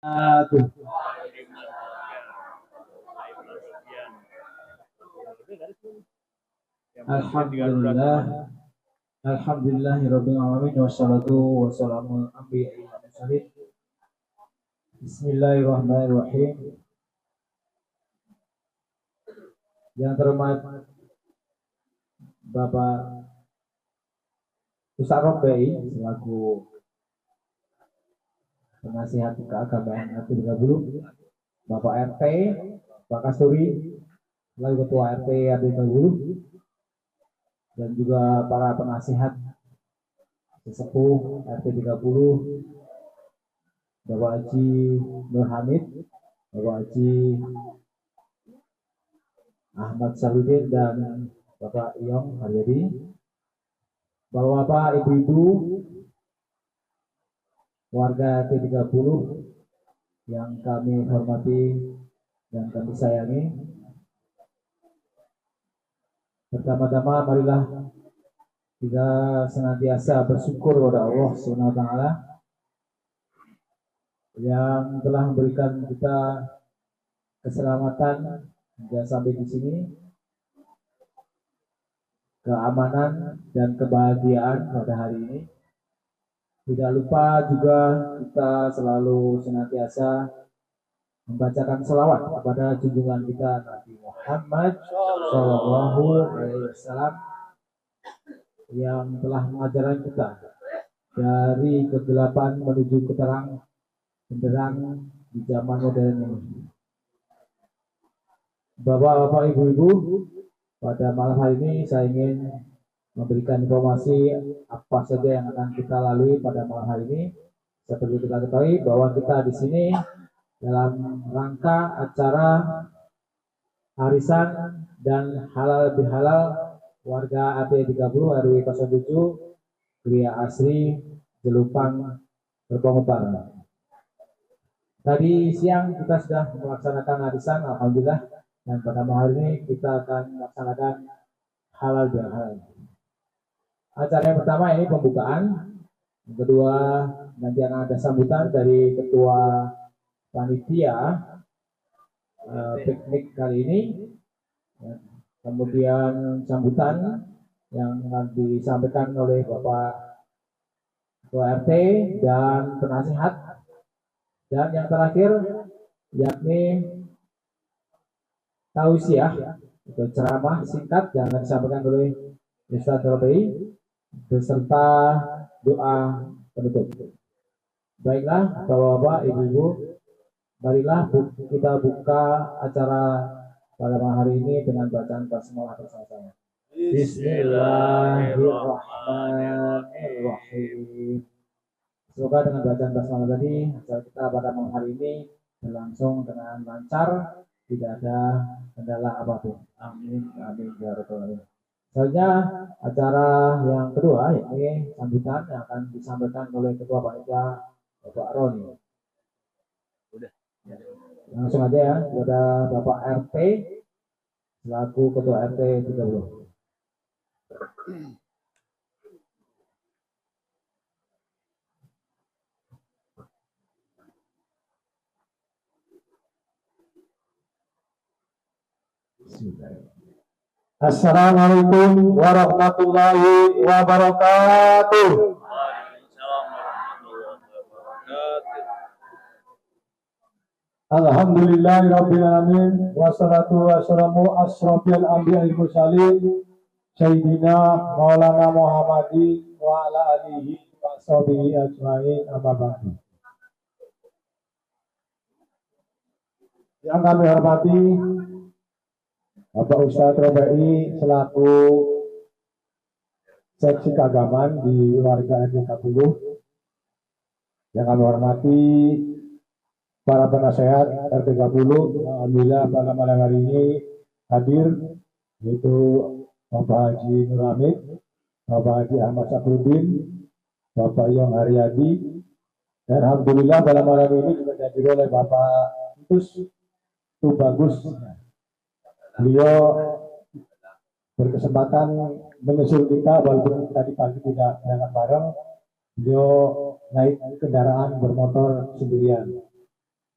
Aduh. Alhamdulillah. Alhamdulillahirabbil alamin wassalatu wassalamu ala anbiya'il mursalin. Bismillahirrahmanirrahim. Yang terhormat Bapak Ustaz Robai selaku penasihat keagamaan RT 30, Bapak RT, Pak Kasturi selaku Ketua RT RT 30, dan juga para penasihat sesepuh RT 30, Bapak Haji Nur Hamid, Bapak Haji Ahmad Saludin, dan Bapak Iyong Haryadi, Bapak-bapak, ibu-ibu, warga T30 yang kami hormati dan kami sayangi. Pertama-tama marilah kita senantiasa bersyukur kepada Allah SWT yang telah memberikan kita keselamatan hingga sampai di sini, keamanan dan kebahagiaan pada hari ini. Tidak lupa juga kita selalu senantiasa membacakan selawat kepada junjungan kita Nabi Muhammad SAW yang telah mengajarkan kita dari kegelapan menuju keterang benderang di zaman modern ini. Bapak-bapak, ibu-ibu, pada malam hari ini saya ingin memberikan informasi apa saja yang akan kita lalui pada malam hari ini. Seperti kita ketahui bahwa kita di sini dalam rangka acara arisan dan halal bihalal warga RT 30 RW 07 Gria Asri Jelupang Gerbong Utara. Tadi siang kita sudah melaksanakan arisan, alhamdulillah, dan pada malam hari ini kita akan melaksanakan halal bihalal. Acara yang pertama ini pembukaan, yang kedua nanti akan ada sambutan dari ketua panitia piknik kali ini, kemudian sambutan yang akan disampaikan oleh Bapak Ketua RT dan penasihat, dan yang terakhir yakni tausiah atau ceramah singkat yang akan disampaikan oleh Ustaz Robai beserta doa penutup. Baiklah, Bapak-bapak, Ibu-ibu, marilah kita buka acara pada malam hari ini dengan bacaan basmalah bersama-sama. Bismillahirrahmanirrahim. Semoga dengan bacaan basmalah tadi acara kita pada malam hari ini berlangsung dengan lancar, tidak ada kendala apapun. Amin, amin, ya rabbal alamin. Selanjutnya acara yang kedua yakni sambutan yang akan disampaikan oleh Ketua Panitia Bapak Roni. Langsung aja ya kepada Bapak RT selaku Ketua RT 30. Assalamualaikum warahmatullahi wabarakatuh. Alhamdulillahirabbil alamin wassalatu wassalamu asrofil anbiya'il mursalin sayyidina Maulana Muhammadi wa ala alihi wa sahbihi ajmain, amma ba'du. Yang kami hormati Bapak Ustadz Robai selaku seksi keagamaan di warga RT 30. Yang kami hormati para penasehat RT 30, alhamdulillah pada malam hari ini hadir, yaitu Bapak Haji Nur Hamid, Bapak Haji Ahmad Saludin, Bapak Iyong Haryadi, dan alhamdulillah pada malam ini juga dihadiri oleh Bapak Tus Bagus. Beliau berkesempatan menyusul kita walaupun tadi pagi tidak berangkat bareng. Beliau naik kendaraan bermotor sendirian.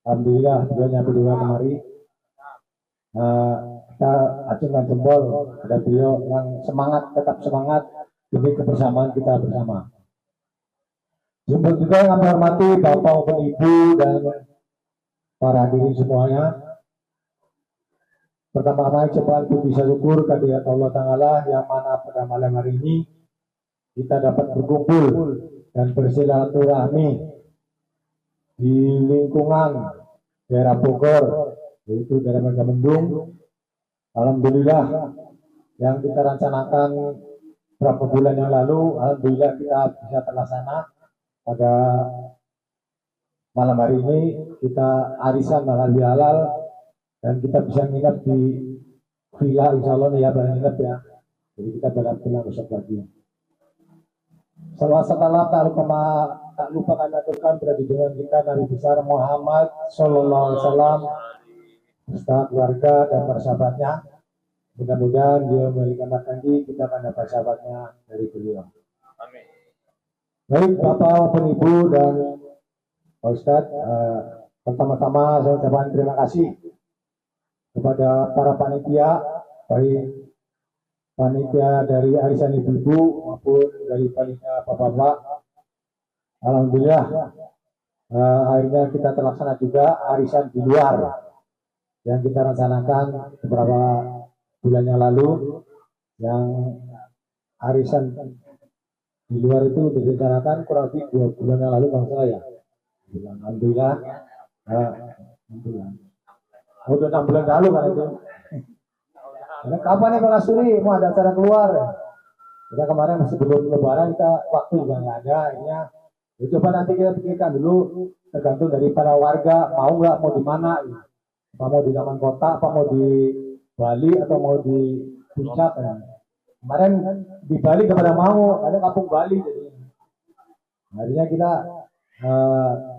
Alhamdulillah beliau nyampe juga kemari. Kita acungkan jempol pada beliau yang semangat, tetap semangat demi kebersamaan kita bersama. Jempol juga yang kami hormati Bapak maupun Ibu dan para hadirin semuanya. Pertama-tama ucapan puji syukur kehadirat Allah Ta'ala yang mana pada malam hari ini kita dapat berkumpul dan bersilaturahmi di lingkungan daerah Bogor, yaitu daerah Megamendung. Alhamdulillah yang kita rencanakan beberapa bulan yang lalu, alhamdulillah kita bisa terlaksana pada malam hari ini. Kita arisan halal dan kita bisa nginep di villa, insya Allah nih ya, barang nginep ya. Jadi kita pulang besok pagi. Salawat salam tak lupa kami aturkan pada junjungan kita Nabi besar Muhammad Sallallahu Alaihi Wasallam beserta keluarga dan para sahabatnya. Mudah-mudahan dia memberikan janji kita akan dapat sahabatnya dari beliau. Amin. Baik Bapak maupun Ibu dan Pak Ustadz, pertama-tama saya ucapkan terima kasih kepada para panitia, baik panitia dari arisan ibu-ibu maupun dari panitia bapak-bapak. Alhamdulillah akhirnya kita terlaksana juga arisan di luar yang kita rencanakan beberapa bulan yang lalu. Yang arisan di luar itu direncanakan kurang lebih 2 bulan yang lalu bang saya. Alhamdulillah. Alhamdulillah. Udah 6 bulan lalu kan itu. Karena kapan nih Pak Kasturi mau ada acara keluar? Kita kemarin masih belum lebaran, kita waktu juga nggak ada. Akhirnya coba nanti kita pikirkan dulu, tergantung dari para warga mau nggak, mau di mana? Apa mau di Taman Kota, apa mau di Bali, atau mau di Puncak? Ya. Kemarin di Bali kepada mau, ada Kampung Bali. Jadi akhirnya kita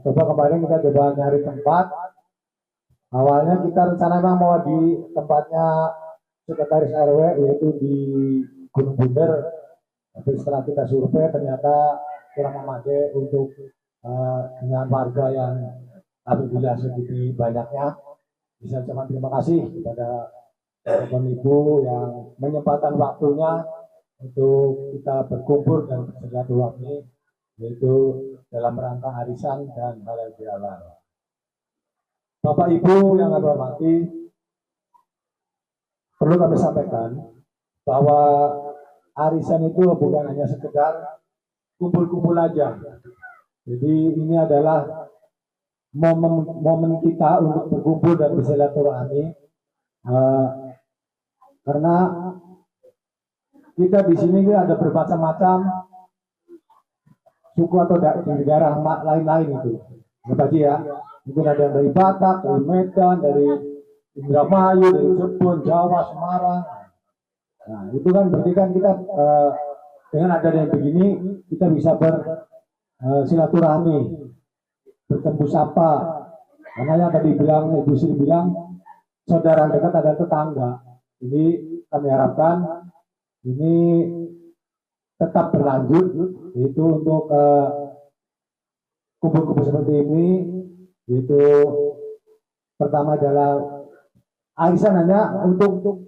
coba kemarin kita coba nyari tempat. Awalnya kita rencana memang mau di tempatnya Sekretaris RW, yaitu di Gunung Bunder. Tapi setelah kita survei ternyata kurang memadai untuk dengan warga yang alhamdulillah segitu banyaknya. Bisa ucapkan terima kasih kepada Bapak Ibu yang menyempatkan waktunya untuk kita berkumpul dan bersilaturahmi, yaitu dalam rangka arisan dan halal bihalal. Bapak Ibu yang kami hormati, perlu kami sampaikan bahwa arisan itu bukan hanya sekedar kumpul-kumpul aja. Jadi ini adalah momen kita untuk berkumpul dan bersilaturahmi, karena kita di sini ada bermacam-macam suku atau daerah lain-lain itu. Berbagi ya, mungkin ada yang dari Batak, dari Medan, dari Indramayu, dari Cirebon, Jawa, Semarang. Nah, itu kan berarti kan kita dengan adanya begini kita bisa bersilaturahmi, bertemu sapa. Karena yang tadi bilang Ibu Sri bilang saudara dekat ada tetangga. Jadi kami harapkan ini tetap berlanjut, yaitu untuk kumpul-kumpul seperti ini, yaitu pertama adalah arisan hanya untuk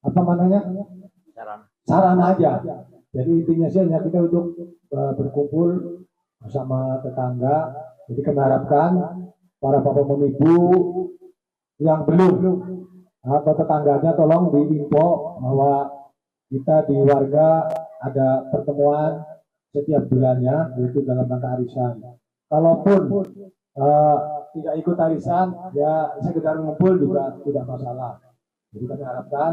apa namanya sarana aja. Jadi intinya sih hanya kita untuk berkumpul bersama tetangga. Jadi kami harapkan para bapak ibu yang belum atau tetangganya tolong diinfo bahwa kita di warga ada pertemuan setiap bulannya, yaitu dalam rangka arisan. Kalaupun tidak ikut arisan, ya sekedar ngumpul juga tidak masalah. Jadi kami harapkan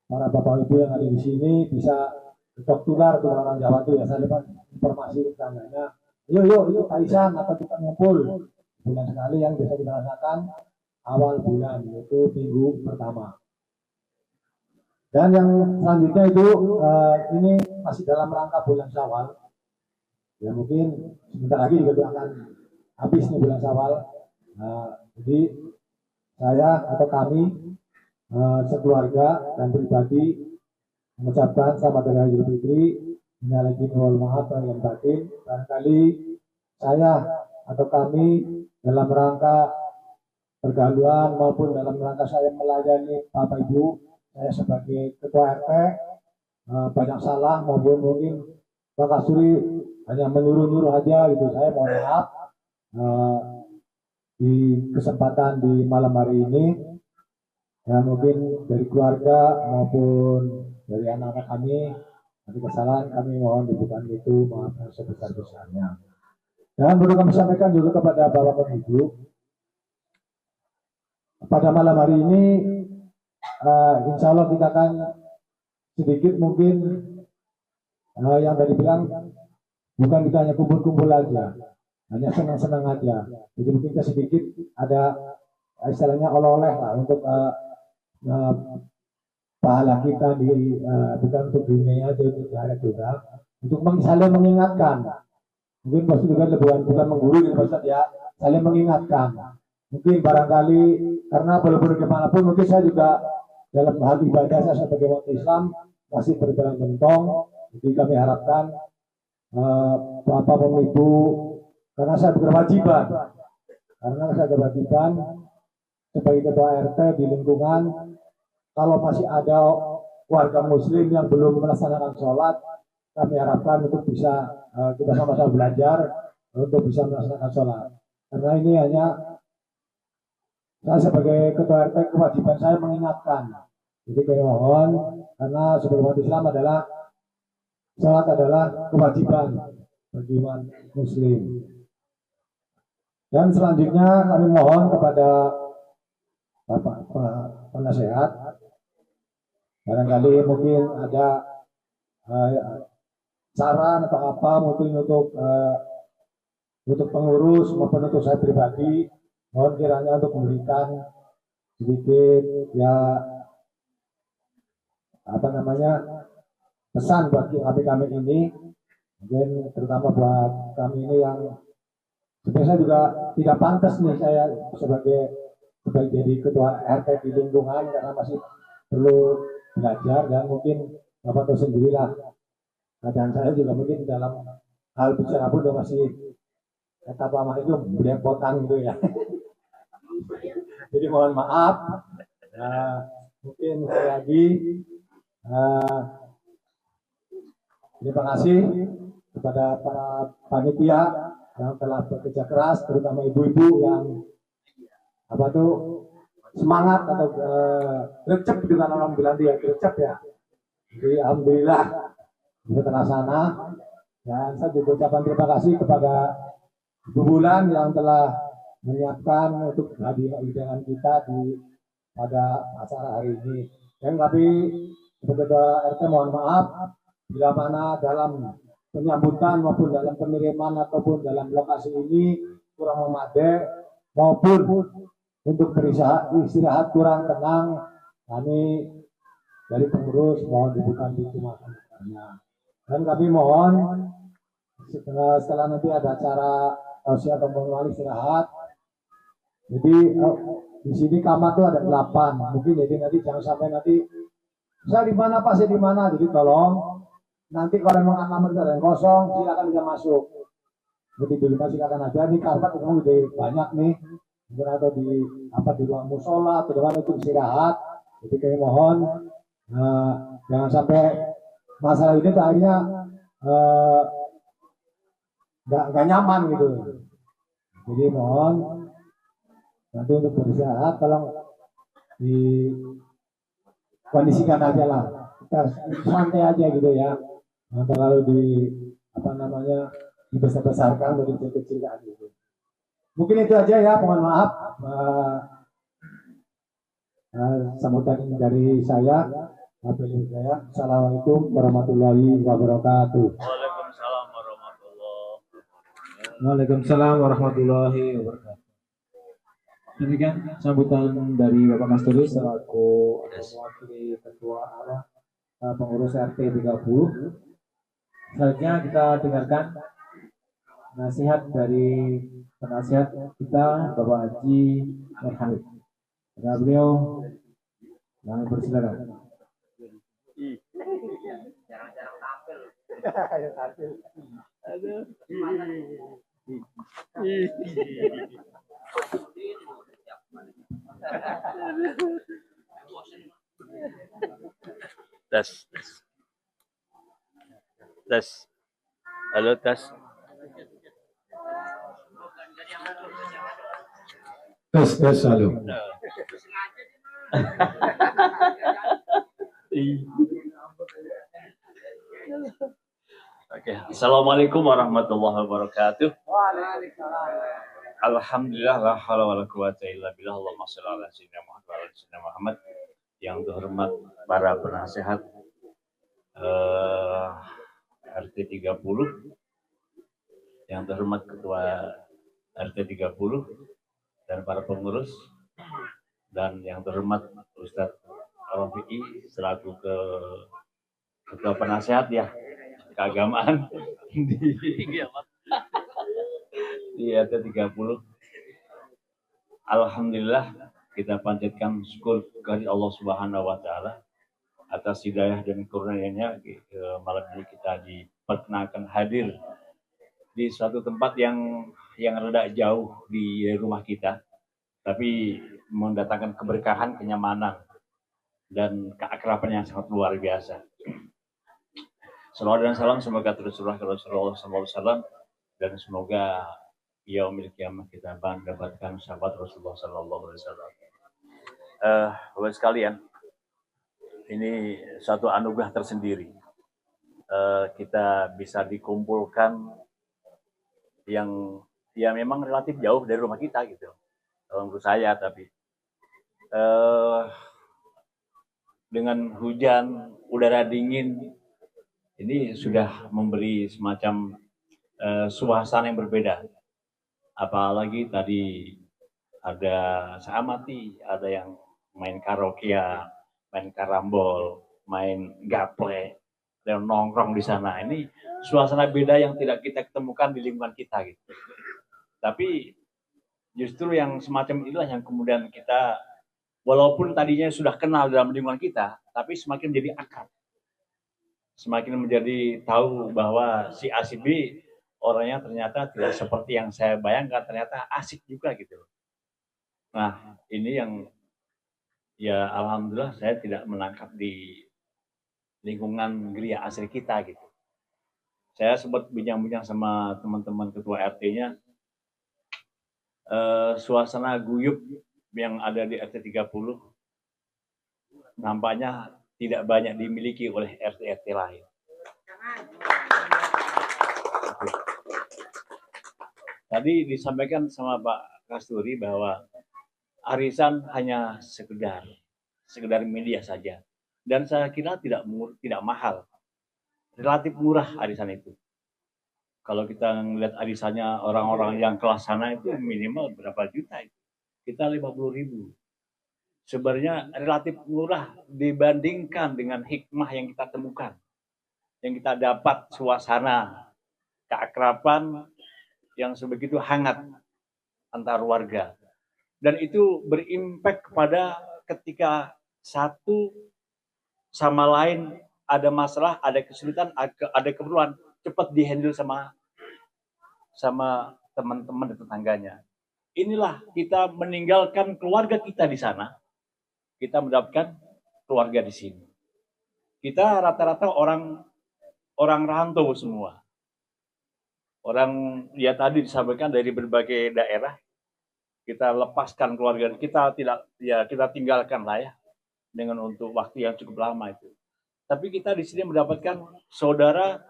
para bapak ibu yang ada di sini bisa tetap tular ke orang Jawa itu ya, saya dapat informasi tetangganya. Yuk arisan atau kita ngumpul bulan sekali yang bisa kita rasakan awal bulan, yaitu minggu pertama. Dan yang selanjutnya itu ini masih dalam rangka bulan Syawal. Ya mungkin sebentar lagi juga akan habis nih bulan Syawal. Jadi saya atau kami sekeluarga dan pribadi mengucapkan selamat hari Idul Fitri lagi mohon maaf yang batin. Barangkali saya atau kami dalam rangka pergaluan maupun dalam rangka saya melayani Bapak Ibu, saya sebagai Ketua RT banyak salah maupun mungkin Pak Kasuri hanya menyuruh-nyuruh aja gitu. Saya mohon maaf di kesempatan di malam hari ini ya, mungkin dari keluarga maupun dari anak-anak kami ada kesalahan, kami mohon dibukan itu, maaf yang sebesar-besarnya. Dan perlu kami sampaikan juga kepada Bapak dan Ibu, pada malam hari ini insya Allah kita akan sedikit mungkin yang tadi bilang, bukan kita hanya kumpul-kumpul aja, hanya senang-senang aja. Jadi mungkin kita sedikit ada istilahnya oleh-oleh lah untuk pahala kita di bukan untuk dunia aja, untuk akhirat juga, untuk saling mengingatkan. Mungkin maksud juga bukan menggurui gitu Ustaz ya, saling mengingatkan. Mungkin barangkali karena walaupun bagaimanapun mungkin saya juga dalam hal ibadah saya sebagai umat Islam masih berjalan bentong. Jadi kami harapkan Bapak Ibu, karena saya berkewajiban sebagai ketua RT di lingkungan, kalau masih ada warga muslim yang belum melaksanakan sholat, kami harapkan untuk bisa kita sama-sama belajar untuk bisa melaksanakan sholat. Karena ini hanya saya sebagai ketua RT kewajiban saya mengingatkan. Jadi kami mohon, karena sebagai umat Islam adalah sholat adalah kewajiban bagi umat muslim. Dan selanjutnya kami mohon kepada Bapak penasehat, barangkali mungkin ada saran atau apa mungkin untuk pengurus maupun untuk saya pribadi, mohon kiranya untuk memberikan sedikit ya pesan bagi kami ini, mungkin terutama buat kami ini yang sebenarnya juga tidak pantas nih saya sebagai jadi ketua RT di lingkungan, karena masih perlu belajar dan mungkin Bapak tahu sendirilah keadaan saya juga mungkin dalam hal bicara pun masih kata Mama itu belepotan gitu ya. Jadi mohon maaf. Mungkin sekali lagi terima kasih kepada para panitia yang telah bekerja keras, terutama ibu-ibu yang semangat atau gercep dengan orang bilang dia gercep ya. Jadi alhamdulillah bisa terlaksana. Dan saya juga ucapkan terima kasih kepada Ibu Bulan yang telah menyiapkan untuk hadir dengan kita pada acara hari ini. Dan tapi sebagai RT mohon maaf bila mana dalam penyambutan maupun dalam pengiriman ataupun dalam lokasi ini kurang memadai maupun untuk beristirahat kurang tenang, kami dari pengurus mohon dibuka pintu makamnya. Dan kami mohon setelah nanti ada acara tausiah atau wali istirahat. Jadi di sini kamar tuh ada 8, mungkin jadi nanti jangan sampai nanti saya di mana Pak, saya di mana. Jadi tolong nanti kalau memang kamar ada yang kosong silakan bisa masuk. Jadi di rumah silakan aja, di karpet memang lebih banyak nih. Mungkin atau di ruang musola atau di mana itu istirahat. Jadi kami mohon jangan sampai masalah ini akhirnya nggak nyaman gitu. Jadi mohon nanti untuk beristirahat tolong dikondisikan aja lah, kita santai aja gitu ya, terlalu dibesar-besarkan dari kecil-kecilan gitu. Mungkin itu aja ya, mohon maaf sambutan dari saya. Assalamualaikum warahmatullahi wabarakatuh. Waalaikumsalam warahmatullahi wabarakatuh. Demikian sambutan dari Bapak Mas Tulus selaku mewakili Ketua Pengurus RT 30. Selanjutnya kita dengarkan nasihat dari penasihat kita Bapak Haji Merhamid. Karena beliau kami persilakan. Aduh. Tes, tes, tes. Halo, tes. Tes, halo. Oke, Assalamualaikum warahmatullahi wabarakatuh. Alhamdulillah, la haula wala quwata illa billah. Allahumma shalli ala sayyidina Muhammad wa ala sayyidina Muhammad. Yang terhormat para penasehat RT 30, yang terhormat ketua RT 30 dan para pengurus, dan yang terhormat Ustadz Rafi'i selaku ketua penasehat ya keagamaan di RT 30. Alhamdulillah, kita panjatkan syukur kepada Allah Subhanahu wa taala atas hidayah dan kurnianya. Malam ini kita diperkenalkan hadir di suatu tempat yang rada jauh di rumah kita, tapi mendatangkan keberkahan, kenyamanan, dan keakraban yang sangat luar biasa. Salawat dan salam semoga terus Rasulullah SAW, dan semoga yaumil qiyamah kita mendapatkan sahabat Rasulullah SAW. Bapak sekalian, ini suatu anugerah tersendiri. Kita bisa dikumpulkan yang memang relatif jauh dari rumah kita gitu. Kalau menurut saya, tapi dengan hujan, udara dingin, ini sudah memberi semacam suasana yang berbeda. Apalagi tadi ada saya amati, ada yang main karaokean, main karambol, main gaple, dan nongkrong di sana. Ini suasana beda yang tidak kita ketemukan di lingkungan kita gitu. Tapi justru yang semacam inilah yang kemudian kita, walaupun tadinya sudah kenal dalam lingkungan kita, tapi semakin menjadi akrab. Semakin menjadi tahu bahwa si A si B orangnya ternyata tidak seperti yang saya bayangkan, ternyata asik juga gitu. Nah, ini yang ya alhamdulillah saya tidak menangkap di lingkungan gereja asli kita gitu. Saya sempat bincang-bincang sama teman-teman ketua RT-nya, suasana guyup yang ada di RT 30 nampaknya tidak banyak dimiliki oleh RT-RT lain. Tadi disampaikan sama Pak Kasturi bahwa arisan hanya sekedar media saja, dan saya kira tidak mahal, relatif murah arisan itu. Kalau kita melihat arisannya orang-orang yang kelas sana itu minimal berapa juta itu, kita 50.000. Sebenarnya relatif murah dibandingkan dengan hikmah yang kita temukan, yang kita dapat suasana keakraban yang sebegitu hangat antar warga. Dan itu berimpak kepada ketika satu sama lain ada masalah, ada kesulitan, ada keperluan, cepat dihandle sama teman-teman dan tetangganya. Inilah kita meninggalkan keluarga kita di sana, kita mendapatkan keluarga di sini. Kita rata-rata orang rantau semua. Orang ya tadi disampaikan dari berbagai daerah, kita lepaskan keluarga kita, kita tinggalkan lah ya dengan untuk waktu yang cukup lama itu. Tapi kita di sini mendapatkan saudara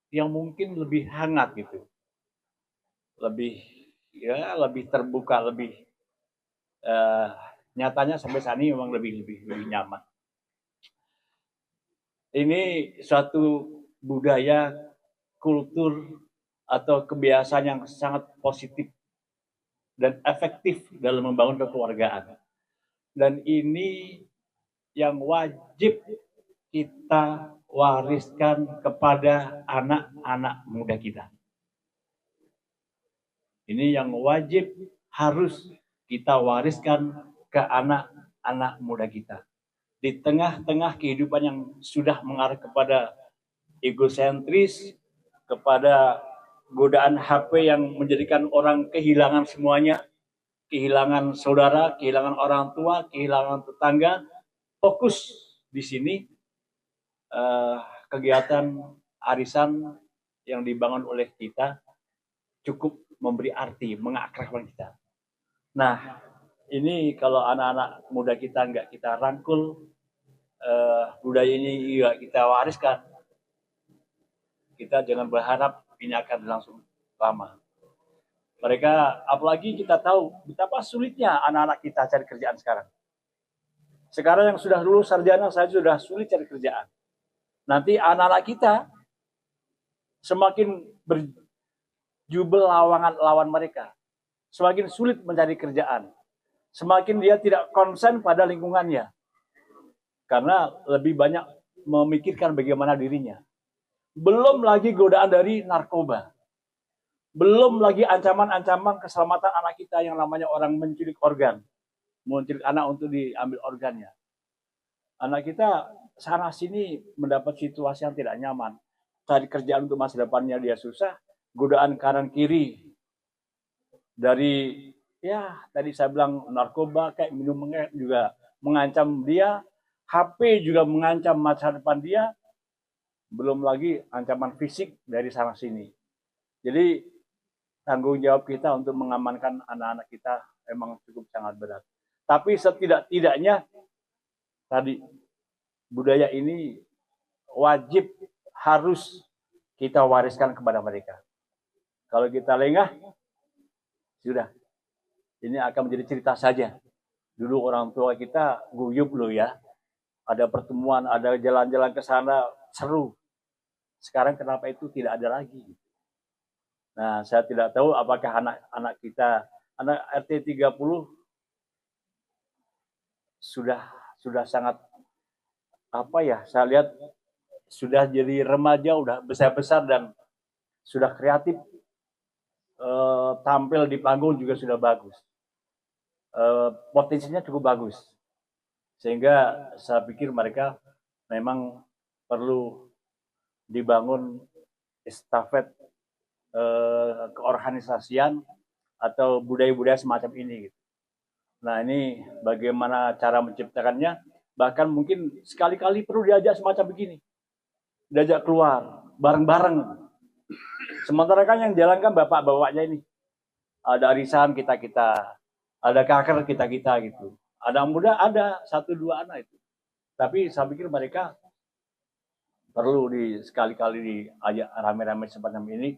yang mungkin lebih hangat gitu, lebih terbuka, lebih nyatanya sampai saat ini memang lebih nyaman. Ini suatu budaya, kultur atau kebiasaan yang sangat positif dan efektif dalam membangun kekeluargaan. Dan ini yang wajib kita wariskan kepada anak-anak muda kita. Ini yang wajib harus kita wariskan ke anak-anak muda kita. Di tengah-tengah kehidupan yang sudah mengarah kepada egosentris, kepada godaan HP yang menjadikan orang kehilangan semuanya, kehilangan saudara, kehilangan orang tua, kehilangan tetangga. Fokus di sini kegiatan arisan yang dibangun oleh kita cukup memberi arti, mengakrabkan kita. Nah, ini kalau anak-anak muda kita nggak kita rangkul, budaya ini juga kita wariskan, kita jangan berharap ini akan berlangsung lama. Mereka, apalagi kita tahu betapa sulitnya anak-anak kita cari kerjaan sekarang. Sekarang yang sudah lulus sarjana saja sudah sulit cari kerjaan. Nanti anak-anak kita semakin berjubel lawan mereka, semakin sulit mencari kerjaan, semakin dia tidak konsen pada lingkungannya, karena lebih banyak memikirkan bagaimana dirinya. Belum lagi godaan dari narkoba, belum lagi ancaman-ancaman keselamatan anak kita yang namanya orang menculik organ, menculik anak untuk diambil organnya. Anak kita sana sini mendapat situasi yang tidak nyaman, cari kerjaan untuk masa depannya dia susah, godaan kanan kiri dari ya tadi saya bilang narkoba kayak minum juga mengancam dia, HP juga mengancam masa depan dia, belum lagi ancaman fisik dari sana sini. Jadi tanggung jawab kita untuk mengamankan anak-anak kita memang cukup sangat berat. Tapi setidak-tidaknya tadi budaya ini wajib harus kita wariskan kepada mereka. Kalau kita lengah, sudah. Ini akan menjadi cerita saja. Dulu orang tua kita guyup loh ya. Ada pertemuan, ada jalan-jalan ke sana, seru. Sekarang kenapa itu tidak ada lagi? Nah, saya tidak tahu apakah anak-anak kita, anak RT 30 sudah sangat apa ya? Saya lihat sudah jadi remaja, udah besar-besar dan sudah kreatif, tampil di panggung juga sudah bagus, potensinya cukup bagus, sehingga saya pikir mereka memang perlu dibangun estafet keorganisasian atau budaya-budaya semacam ini. Nah, ini bagaimana cara menciptakannya, bahkan mungkin sekali-kali perlu diajak semacam begini, diajak keluar bareng-bareng. Sementara kan yang jalankan bapak-bapaknya ini, ada arisan kita-kita, ada kakak kita-kita gitu, ada muda, ada 1-2 anak itu. Tapi saya pikir mereka perlu sekali-kali diajak rame-rame semacam ini.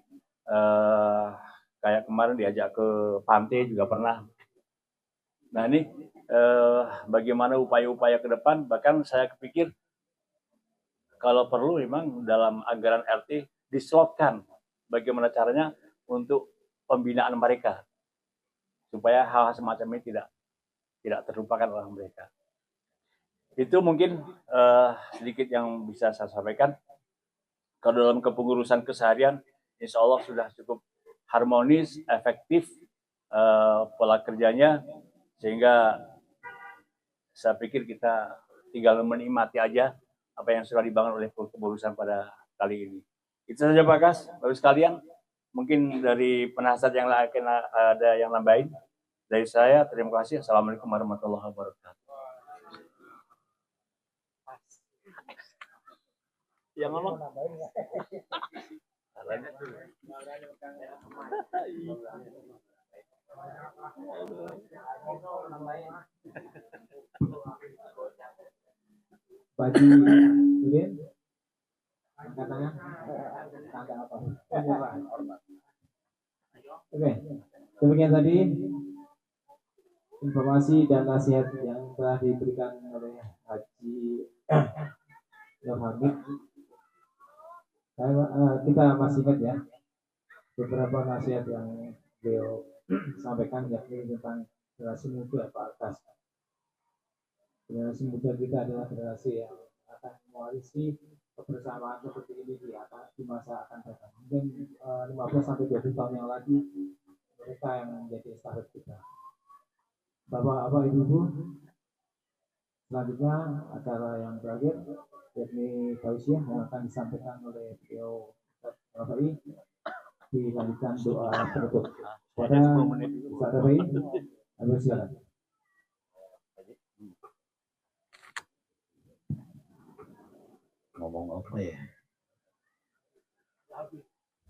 Kayak kemarin diajak ke pantai juga pernah. Nah ini bagaimana upaya-upaya ke depan, bahkan saya kepikir kalau perlu memang dalam anggaran RT dislotkan bagaimana caranya untuk pembinaan mereka supaya hal-hal semacam ini tidak terlupakan oleh mereka. Itu mungkin sedikit yang bisa saya sampaikan. Kalau dalam kepengurusan keseharian, insya Allah sudah cukup harmonis, efektif pola kerjanya, sehingga saya pikir kita tinggal menikmati aja apa yang sudah dibangun oleh kepengurusan pada kali ini. Itu saja Pak Kas, Bapak sekalian. Mungkin dari penasihat yang lain ada yang nambahin. Dari saya, terima kasih. Assalamualaikum warahmatullahi wabarakatuh. Yang ngomong Bagi Udin, katanya apa? Oke, demikian tadi informasi dan nasihat yang telah diberikan oleh Haji Nur Hamid. Kita masih ingat ya beberapa nasihat yang beliau sampaikan, yakni tentang generasi muda Pak Akas. Generasi muda kita adalah generasi yang akan mewarisi kebersamaan seperti ini di masa akan datang. Mungkin 15-20 tahun yang lagi mereka yang menjadi estafet kita. Bapak-bapak, ibu-ibu, selanjutnya acara yang terakhir yakni tausiah yang akan disampaikan oleh beliau Rabai, dilanjutkan doa penutup. Pada Ustaz Rabai, silakan. Ngomong apa ya?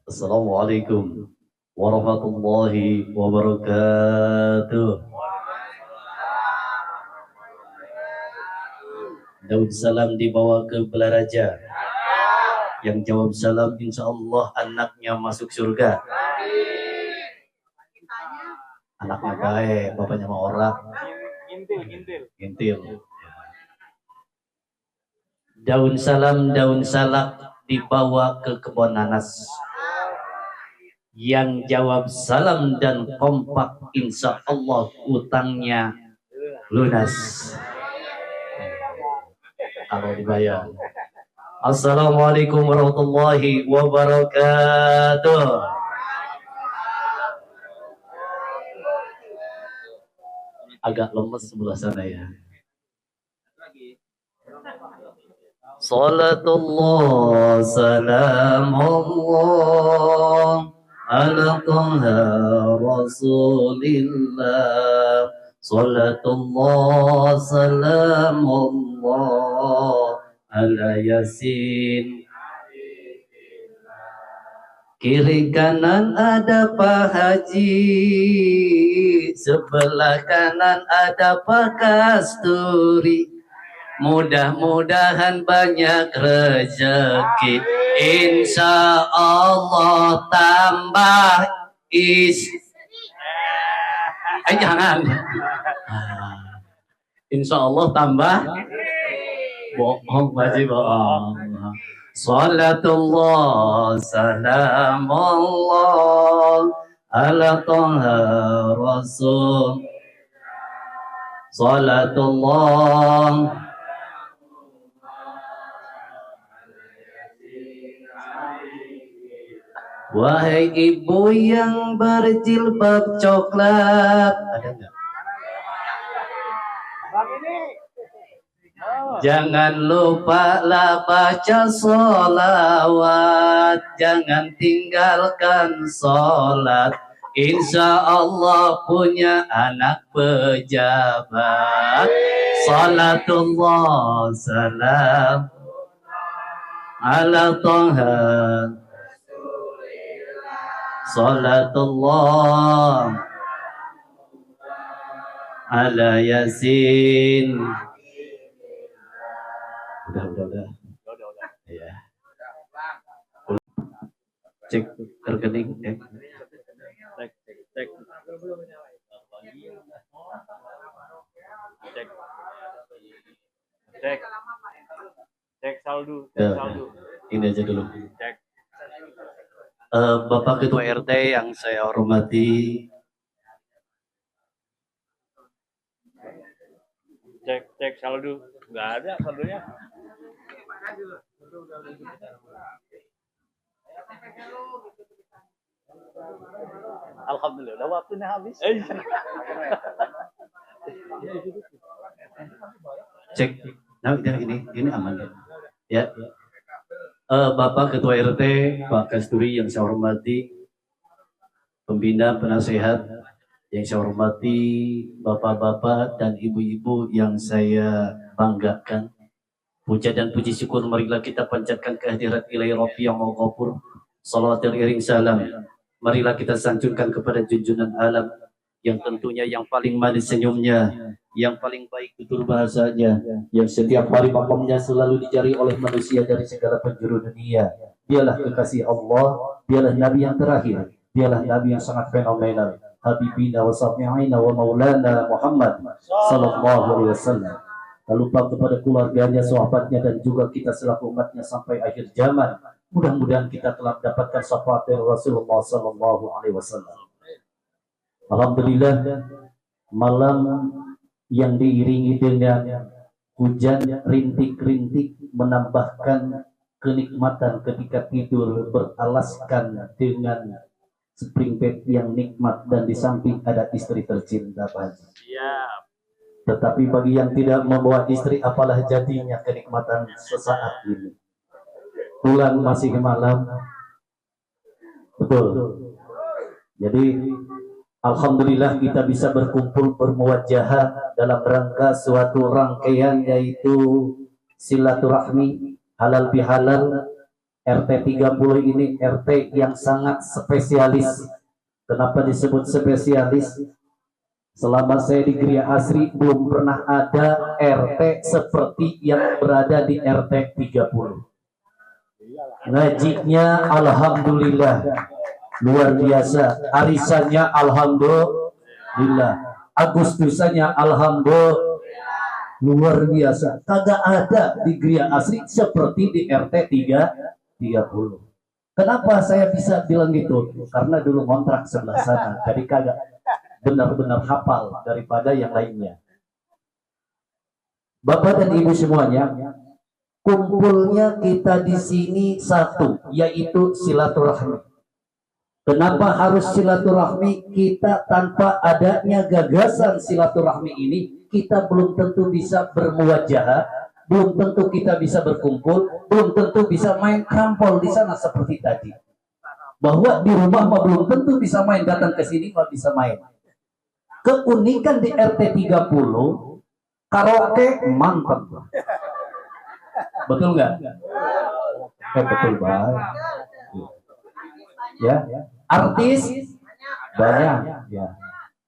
Assalamualaikum warahmatullahi wabarakatuh. Daud salam dibawa ke Belaraja. Yang jawab salam insya Allah anaknya masuk surga. Anaknya baik, bapaknya mau orang. Ngintil. Daun salam, daun salak dibawa ke kebun nanas. Yang jawab salam dan kompak insya Allah utangnya lunas. Kalau dibayar. Assalamualaikum warahmatullahi wabarakatuh. Agak lemes sebelah sana ya. Salatullah salamullah ala taha rasulillah. Salatullah salamullah ala yasin. Kiri kanan ada Pak Haji, sebelah kanan ada Pak Kasturi. Mudah-mudahan banyak rezeki, insya Allah tambah jangan. Insya Allah tambah bohong, masih bohong. Salatullah salamullah ala taha rasul. Salatullah. Wahai ibu yang berjilbab coklat, ada enggak? Jangan lupalah baca sholawat, jangan tinggalkan sholat. Insya Allah punya anak pejabat. Salatullah salam ala taha. Salatullah ala yasin. Udah. Ya. Cek rekening. Cek saldo. Ini aja dulu. Bapak Ketua RT yang saya hormati, cek saldo, nggak ada saldonya. Alhamdulillah, udah waktunya habis. Cek, nah ini aman ya. Bapak Ketua RT, Pak Kasturi yang saya hormati, pembina penasehat yang saya hormati, bapak-bapak dan ibu-ibu yang saya banggakan. Puja dan puji syukur marilah kita panjatkan kehadirat ilahi Rabbi yang mau ghafur. Salawat dan iring salam marilah kita sanjungkan kepada junjungan alam yang tentunya yang paling manis senyumnya, yang paling baik tutur bahasanya, yang setiap hari makamnya selalu dicari oleh manusia dari segala penjuru dunia. Dialah kekasih Allah, dialah Nabi yang terakhir, dialah Nabi yang sangat fenomenal. Habibina wa syafi'ina wa maulana Muhammad sallallahu alaihi wasallam. Tak lupa kepada keluarganya, sahabatnya, dan juga kita selaku umatnya sampai akhir zaman. Mudah-mudahan kita telah mendapatkan syafaat Rasulullah sallallahu alaihi wasallam. Alhamdulillah, malam yang diiringi dengan hujan rintik-rintik menambahkan kenikmatan ketika tidur beralaskan dengan spring bed yang nikmat, dan di samping ada istri tercinta Pak Haji. Tetapi bagi yang tidak membawa istri, apalah jadinya kenikmatan sesaat ini. Bulan masih malam. Betul. Jadi alhamdulillah kita bisa berkumpul bermuwajahah dalam rangka suatu rangkaian yaitu silaturahmi halal bihalal. RT 30 ini RT yang sangat spesialis. Kenapa disebut spesialis? Selama saya di Gria Asri belum pernah ada RT seperti yang berada di RT 30. Ngajinya alhamdulillah luar biasa, arisannya alhamdulillah, Agustusannya alhamdulillah luar biasa. Kagak ada di Gria Asri seperti di RT 30. Kenapa saya bisa bilang gitu? Karena dulu kontrak sebelah sana, jadi kagak benar-benar hafal daripada yang lainnya. Bapak dan Ibu semuanya, kumpulnya kita di sini satu, yaitu silaturahmi. Kenapa harus silaturahmi? Kita tanpa adanya gagasan silaturahmi ini, kita belum tentu bisa bermuwajahah, belum tentu kita bisa berkumpul, belum tentu bisa main krampol di sana seperti tadi. Bahwa di rumah mah belum tentu bisa main, datang ke sini mah bisa main. Keunikan di RT 30, karaoke mantap. Betul nggak? Betul banget. Ya, artis banyak. Ya,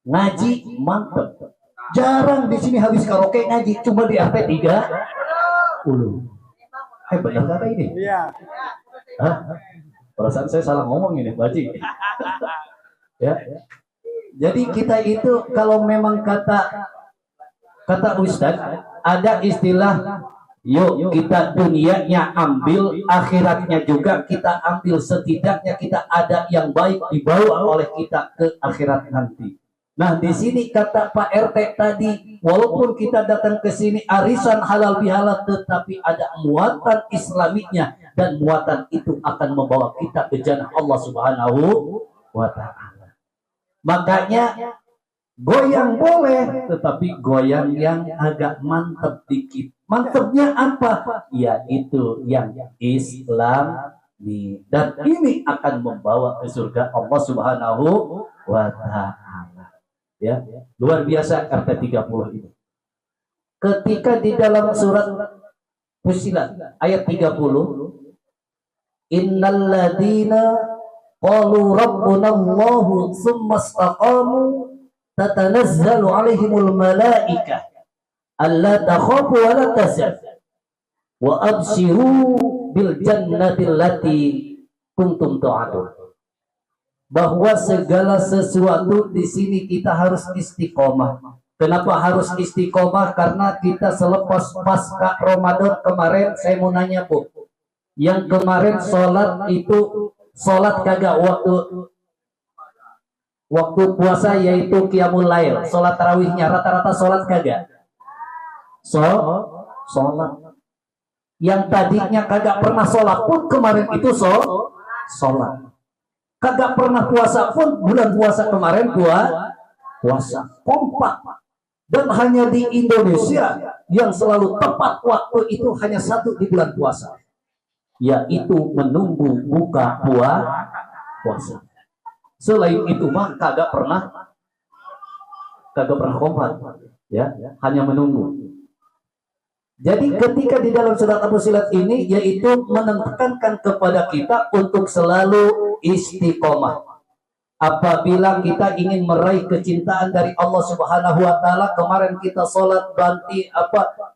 ngaji mantap. Jarang di sini habis karaoke ngaji, cuma di RT 30. Benar kata ini? Iya. Perasaan saya salah ngomong ini, Pak Haji. Ya. Jadi kita itu kalau memang kata Ustadz ada istilah, yuk kita dunianya ambil, akhiratnya juga kita ambil, setidaknya kita ada yang baik dibawa oleh kita ke akhirat nanti. Nah, di sini kata Pak RT tadi, walaupun kita datang ke sini arisan halal bihalal, tetapi ada muatan Islamiknya, dan muatan itu akan membawa kita ke jannah Allah Subhanahu wa Ta'ala. Makanya goyang boleh, tetapi goyang yang agak mantap dikit. Mantapnya apa? Yaitu yang Islami, dan ini akan membawa ke surga Allah Subhanahu wa Ta'ala. Ya, luar biasa RT 30 ini. Ketika di dalam surat Fussilat ayat 30, innal ladzina qalu rabbuna Allahu tsumma istaqamu tatanazzalu alaihimul malaikah alla takhafu wa la tahzanu wa abshiru bil jannati allati kuntum tu'adun. Bahwa segala sesuatu di sini kita harus istiqomah. Kenapa harus istiqomah? Karena kita selepas pasca Ramadan kemarin, saya mau nanya Bu, yang kemarin sholat itu sholat kagak waktu puasa, yaitu qiyamul lail, sholat tarawihnya rata-rata sholat kagak? Sholat. Yang tadinya kagak pernah sholat pun kemarin itu sholat. Kagak pernah puasa pun bulan puasa kemarin puasa kompak. Dan hanya di Indonesia yang selalu tepat waktu itu hanya satu di bulan puasa, yaitu menunggu buka puasa. Selain itu mah kagak pernah kompak, ya, hanya menunggu. Jadi ketika di dalam surat Fussilat ini, yaitu menekankan kepada kita untuk selalu istiqomah. Apabila kita ingin meraih kecintaan dari Allah Subhanahu wa Ta'ala, kemarin kita sholat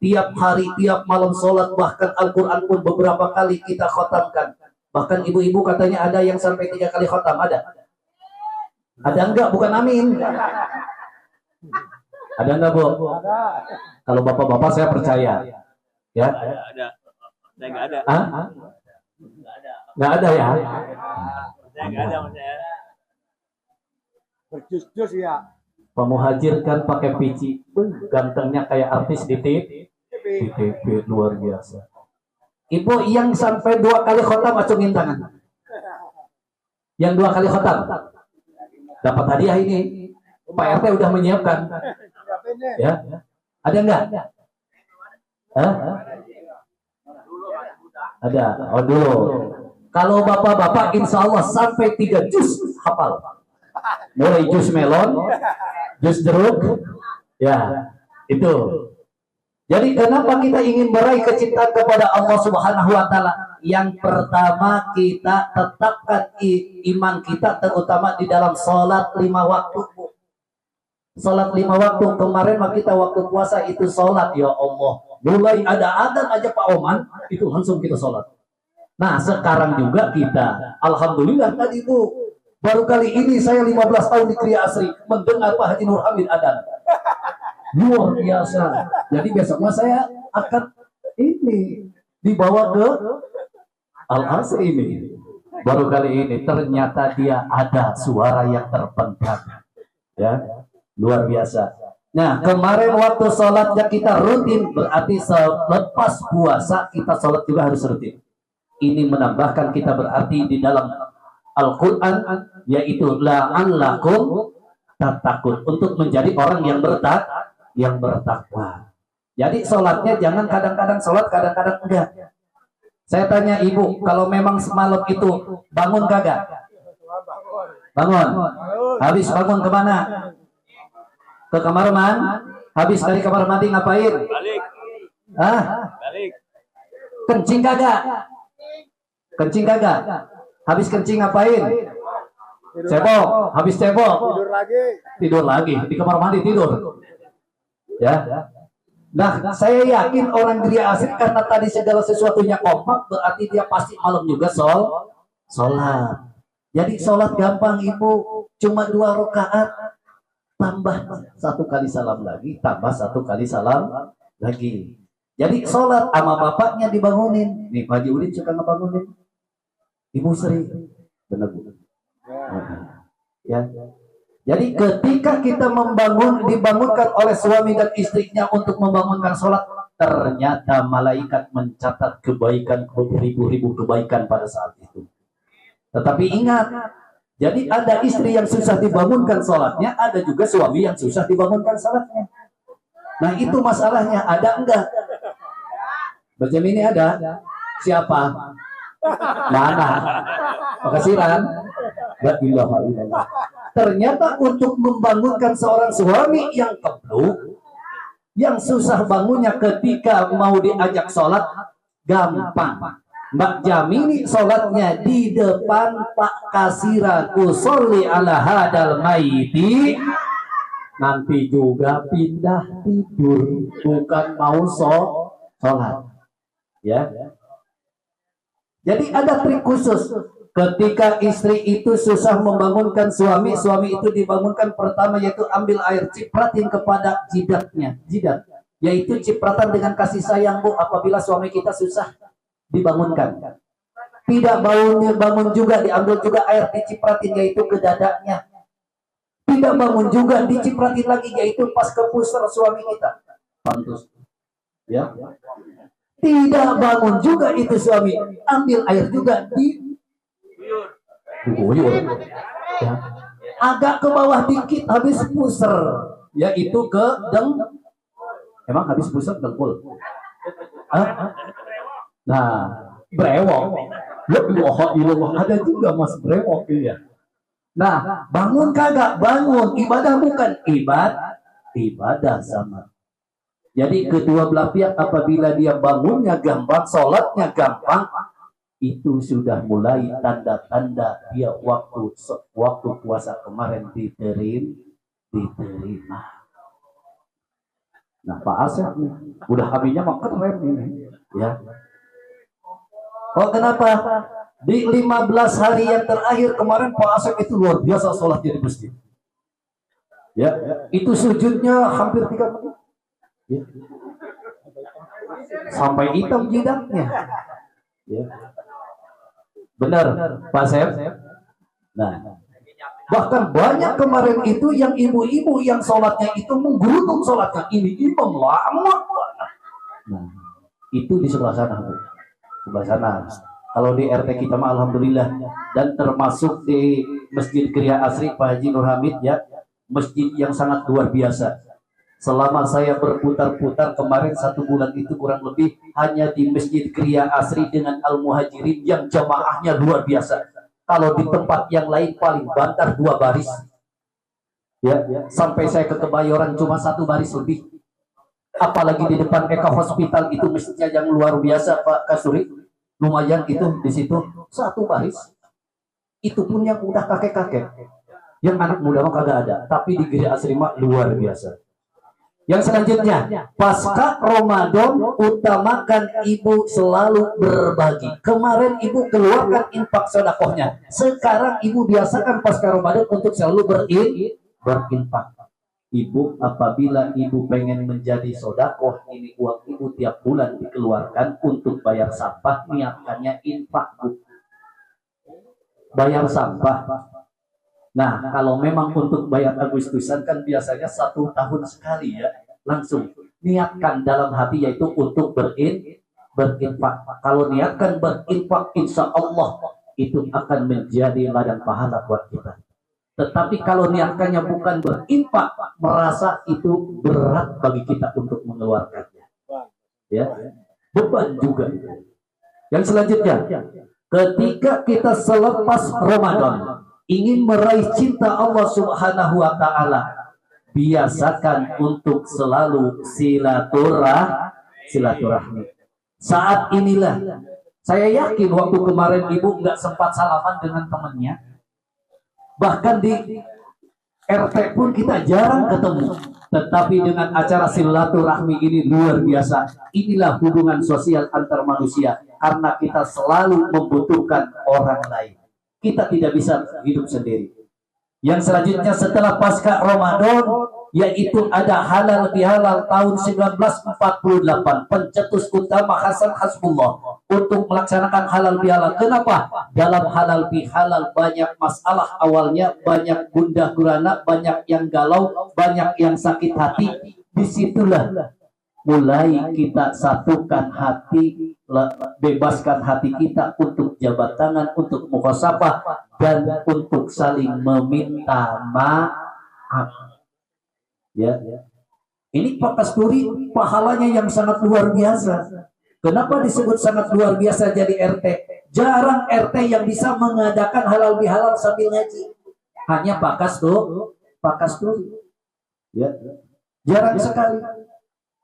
tiap hari, tiap malam sholat, bahkan Al-Quran pun beberapa kali kita khotamkan. Bahkan ibu-ibu katanya ada yang sampai 3 kali khotam, ada? Ada enggak? Bukan amin. Ada enggak, Bu? Ada. Kalau bapak-bapak saya percaya. Ya? Ada. Saya enggak ada. Hah? Enggak ada ya? Saya enggak ada, maksudnya. Berjus-jus ya. Pemuhajir kan pakai pici. Gantengnya kayak artis di TV. Luar biasa. Ibu yang sampai 2 kali khotam, acungin tangan. Yang 2 kali khotam dapat hadiah ini. Pak RT udah menyiapkan. Ya. Ada enggak? Hah? Ada. Oh dulu. Kalau bapak-bapak insya Allah sampai 3 juz hafal. Mulai juz melon, juz jeruk, ya itu. Jadi kenapa kita ingin meraih kecintaan kepada Allah Subhanahu wa Ta'ala? Yang pertama kita tetapkan iman kita terutama di dalam sholat 5 waktu. Sholat 5 waktu kemarin kita waktu puasa itu sholat, ya Allah. Mulai ada adzan aja Pak Oman itu langsung kita sholat. Nah sekarang juga kita, alhamdulillah tadi Bu, baru kali ini saya 15 tahun di Kriya Asri mendengar Pak Haji Nur Hamid adzan. Luar biasa. Jadi besok saya akan ini dibawa ke Al-Asri ini. Baru kali ini ternyata dia ada suara yang terpendam. Ya, luar biasa. Nah, kemarin waktu sholatnya kita rutin, berarti selepas puasa kita sholat juga harus rutin. Ini menambahkan kita berarti di dalam Al-Quran, yaitu la'allakum tattaqun, untuk menjadi orang yang bertakwa. Jadi sholatnya jangan kadang-kadang sholat, kadang-kadang enggak. Saya tanya ibu, kalau memang semalam itu bangun kagak? Bangun. Habis bangun kemana? Ke kamar mandi. Habis dari kamar mandi ngapain? Balik. Hah? Balik. Kencing kagak? Kencing kagak? Habis kencing ngapain? Cebok. Habis cebok? Tidur lagi. Tidur lagi. Di kamar mandi tidur. Ya. Nah, saya yakin orang Kriya Asri karena tadi segala sesuatunya kompak, berarti dia pasti malam juga sholat. Jadi sholat gampang Ibu, cuma 2 rakaat, tambah 1 kali salam lagi, tambah 1 kali salam lagi. Jadi sholat sama bapaknya dibangunin. Nih Pak Haji Udin suka ngebangunin. Ibu Sri, benar Bu. Ya. Jadi ketika kita dibangunkan oleh suami dan istrinya untuk membangunkan sholat, ternyata malaikat mencatat kebaikan, beribu-ribu kebaikan pada saat itu. Tetapi ingat, jadi ada istri yang susah dibangunkan sholatnya, ada juga suami yang susah dibangunkan sholatnya. Nah itu masalahnya, ada enggak? Macam ini ada? Siapa? Mana? Makasih Ran. La ilaha illallah. Ternyata untuk membangunkan seorang suami yang kebluk, yang susah bangunnya ketika mau diajak sholat, gampang. Mbak Jamini sholatnya di depan Pak Kasiraku sholli ala hadal maiti, nanti juga pindah tidur, bukan mau sholat. Ya. Jadi ada trik khusus. Ketika istri itu susah membangunkan suami, suami itu dibangunkan pertama yaitu ambil air, cipratin kepada jidat, yaitu cipratan dengan kasih sayang Bu apabila suami kita susah dibangunkan. Tidak bangun juga, diambil juga air dicipratin yaitu ke dadanya. Tidak bangun juga dicipratin lagi yaitu pas ke pusar suami kita. Pantus. Ya. Tidak bangun juga itu suami, ambil air juga diguyur, ya. Agak ke bawah dikit habis puser, yaitu ke emang habis puser dengkul. Nah, brewok, ada juga Mas brewok ya. Nah, bangun kagak? Bangun, ibadah bukan ibadah sama. Jadi kedua belah pihak apabila dia bangunnya gampang, sholatnya gampang, itu sudah mulai tanda-tanda dia waktu puasa kemarin diterima. Nah Pak Asep nih, udah habisnya mah keren ini, ya. Oh kenapa? Di 15 hari yang terakhir kemarin Pak Asep itu luar biasa sholatnya di masjid. Ya, itu sujudnya hampir 3 menit. Ya. Sampai hitam jidatnya. Ya. Benar, Pak Sep. Nah, bahkan banyak kemarin itu yang ibu-ibu yang sholatnya itu menggerutuk sholatnya. Ini imam lama. Nah, itu di sebelah sana, Bu. Sebelah sana. Kalau di RT kita mah alhamdulillah, dan termasuk di Masjid Kriya Asri Pak Haji Nur Hamid ya, masjid yang sangat luar biasa. Selama saya berputar-putar kemarin 1 bulan itu kurang lebih hanya di Masjid Kriya Asri dengan Al-Muhajirin yang jamaahnya luar biasa. Kalau di tempat yang lain paling bantar 2 baris. Ya, sampai saya ke Kebayoran cuma 1 baris lebih. Apalagi di depan Eka Hospital itu masjidnya yang luar biasa Pak Kasuri. Lumayan itu di situ 1 baris. Itu pun yang udah kakek-kakek. Yang anak muda mah kagak ada, tapi di Gereja Asri mah luar biasa. Yang selanjutnya, pasca Ramadan utamakan ibu selalu berbagi. Kemarin ibu keluarkan infak sedekahnya. Sekarang ibu biasakan pasca Ramadan untuk selalu berinfak. Ibu, apabila ibu pengen menjadi sodakoh, ini uang ibu tiap bulan dikeluarkan untuk bayar sampah, niatkannya infak, Bu. Bayar sampah. Nah, kalau memang untuk bayar Agustusan kan biasanya 1 tahun sekali ya, langsung niatkan dalam hati yaitu untuk berinfak. Kalau niatkan berinfak, insya Allah itu akan menjadi ladang pahala buat kita. Tetapi kalau niatkannya bukan berinfak, merasa itu berat bagi kita untuk mengeluarkannya. Ya, beban juga. Yang selanjutnya, ketika kita selepas Ramadan ingin meraih cinta Allah Subhanahu wa Ta'ala, biasakan untuk selalu silaturahmi. Saat inilah saya yakin waktu kemarin ibu nggak sempat salaman dengan temannya, bahkan di RT pun kita jarang ketemu, tetapi dengan acara silaturahmi ini luar biasa. Inilah hubungan sosial antar manusia, karena kita selalu membutuhkan orang lain. Kita tidak bisa hidup sendiri. Yang selanjutnya setelah pasca Ramadan, yaitu ada halal bihalal tahun 1948, pencetus utama Hasan Hasbullah untuk melaksanakan halal bihalal. Kenapa? Dalam halal bihalal banyak masalah awalnya, banyak gundah gulana, banyak yang galau, banyak yang sakit hati. Disitulah mulai kita satukan hati, bebaskan hati kita untuk jabat tangan, untuk muhasabah, dan untuk saling meminta maaf. Ya, ini Pak Kasturi pahalanya yang sangat luar biasa. Kenapa disebut sangat luar biasa jadi RT? Jarang RT yang bisa mengadakan halal bihalal sambil ngaji. Hanya Pak Kasturi. Ya, jarang sekali.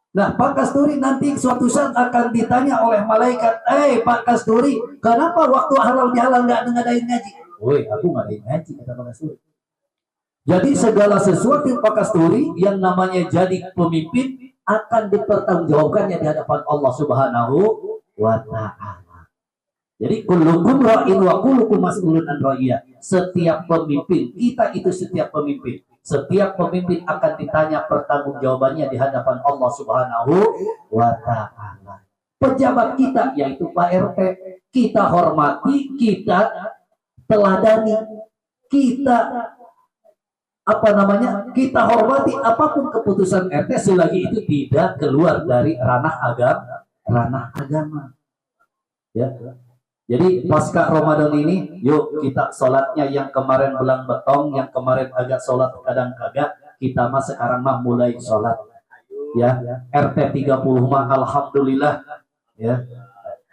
Nah, Pak Kasturi nanti suatu saat akan ditanya oleh malaikat, Pak Kasturi, kenapa waktu halal bihalal nggak ngadain ngaji? Woi, aku ngadain ngaji, kata Pak Kasturi. Jadi segala sesuatu Pak Kasturi yang namanya jadi pemimpin akan dipertanggungjawabkannya di hadapan Allah Subhanahu wa Ta'ala. Jadi kullukum ra'in wa kullukum mas'ulun an ra'iyah. Setiap pemimpin, kita itu setiap pemimpin. Setiap pemimpin akan ditanya pertanggungjawabannya di hadapan Allah Subhanahu wa Ta'ala. Pejabat kita yaitu Pak RT, kita hormati, kita teladani, kita kita hormati apapun keputusan RT selagi itu tidak keluar dari ranah agama. Ya. Jadi pasca Ramadan ini, yuk kita sholatnya yang kemarin belang betong, yang kemarin agak sholat kadang kagak, kita mah sekarang mah mulai sholat. Ya, RT 30 mah alhamdulillah, ya,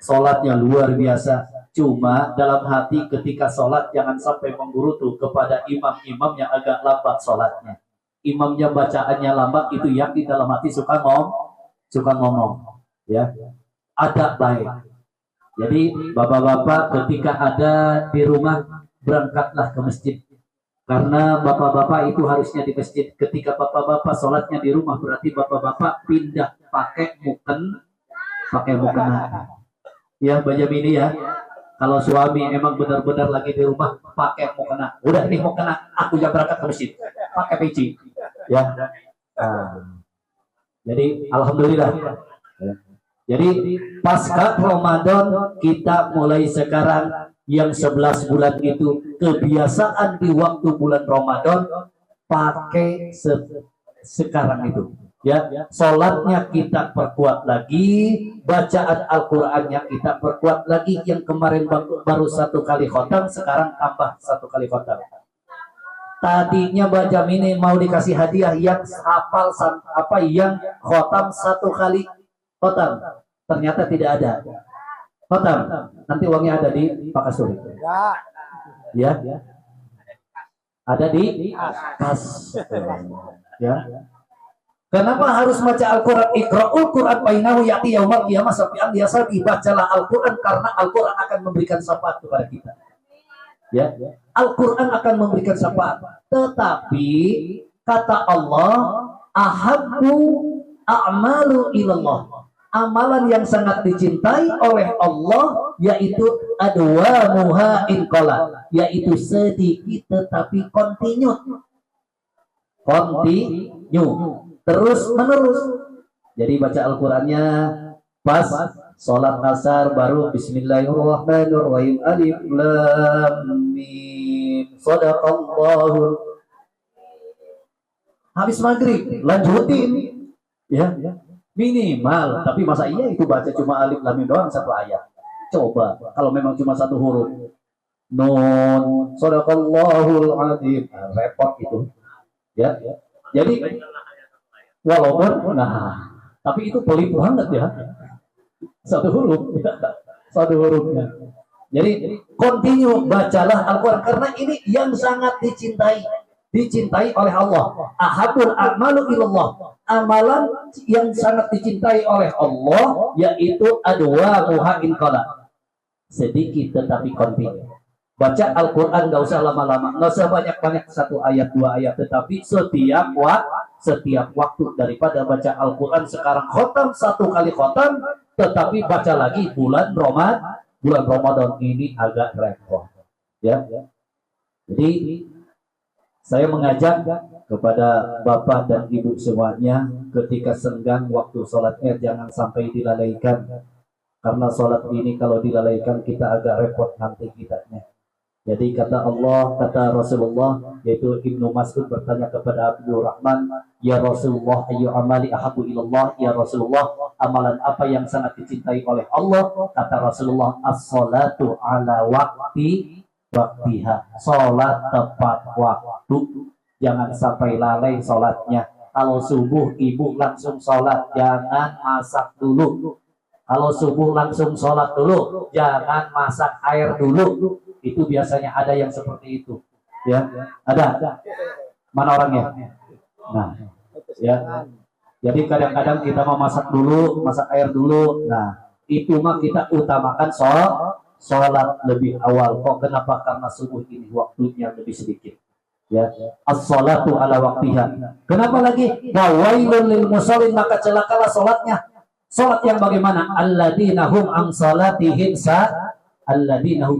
sholatnya luar biasa. Cuma dalam hati ketika sholat jangan sampai menggerutu kepada imam-imam yang agak lambat sholatnya. Imamnya bacaannya lambat itu yakin dalam hati suka ngomong. Ya, adab baik. Jadi bapak-bapak ketika ada di rumah berangkatlah ke masjid. Karena bapak-bapak itu harusnya di masjid. Ketika bapak-bapak sholatnya di rumah berarti bapak-bapak pindah pakai mukena. Ya, Banjamini ya. Kalau suami emang benar-benar lagi di rumah pakai mukena. Udah nih mukena, aku yang berangkat ke masjid. Pakai peci. Ya. Jadi alhamdulillah. Ya. Jadi pasca Ramadan kita mulai sekarang yang 11 bulan itu kebiasaan di waktu bulan Ramadan pakai sekarang itu. Ya, sholatnya kita perkuat lagi, bacaan Al-Qur'annya kita perkuat lagi. Yang kemarin baru 1 kali khotam, sekarang tambah 1 kali khotam. Tadinya Mbak Jamini mau dikasih hadiah yang hafal yang khotam 1 kali khotam. Ternyata tidak ada. Khotam. Nanti uangnya ada di Pak Kasturi. Ya. Ada di kas. Ya. Kenapa harus baca Al-Quran? Iqra'ul Quran bainahu ya'ti yaumal qiyamah safi'an liyasabi. Bacalah Al-Quran karena Al-Quran akan memberikan syafaat kepada kita. Ya, Al-Quran akan memberikan syafaat. Tetapi kata Allah, ahabbu a'malu ilallah. Amalan yang sangat dicintai oleh Allah yaitu adwamuha inqala, yaitu sedikit tetapi kontinu. Terus menerus. Jadi baca Al-Qurannya pas sholat asar baru Bismillahirrahmanirrahim, alif lam mim, shadaqallahu. Habis maghrib lanjutin, ya minimal. Tapi masa iya itu baca cuma alif lam mim doang 1 ayat? Coba kalau memang cuma 1 huruf, nun, shadaqallahul azim, repot itu. Ya, jadi walaupun, tapi itu pelit banget ya. 1 huruf, 1 hurufnya. Jadi continue bacalah Al-Quran karena ini yang sangat dicintai oleh Allah. Ahabul a'malu ilallah. Amalan yang sangat dicintai oleh Allah yaitu adwamuha inqala. Sedikit tetapi continue. Baca Al-Quran gak usah lama-lama, gak usah banyak-banyak 1 ayat 2 ayat, tetapi setiap waktu. Daripada baca Al-Quran sekarang khotam 1 kali khotam, tetapi baca lagi bulan Ramadan ini agak repot. Ya. Jadi saya mengajak kepada Bapak dan Ibu semuanya, ketika senggang waktu sholat Id jangan sampai dilalaikan. Karena sholat ini kalau dilalaikan kita agak repot nanti kitanya. Jadi kata Allah, kata Rasulullah, yaitu Ibnu Mas'ud bertanya kepada Abdul Rahman, ya Rasulullah, ayu amali ahabu ilallah, ya Rasulullah, amalan apa yang sangat dicintai oleh Allah? Kata Rasulullah, as-salatu ala waktiha, salat tepat waktu, jangan sampai lalai salatnya. Kalau subuh ibu langsung salat, jangan masak dulu. Kalau subuh langsung salat dulu, jangan masak air dulu. Itu biasanya ada yang seperti itu, ya. Ada. Mana orangnya? Nah, ya. Jadi kadang-kadang kita mau masak dulu, masak air dulu. Nah, itu mah kita utamakan sholat lebih awal. Kok kenapa? Karena subuh ini waktunya lebih sedikit. Ya, as-sholatu ala waktiha. Kenapa lagi? Wa wailul lil musallin, maka celakalah sholatnya. Sholat yang bagaimana? Alladzina hum an salatihim alladzina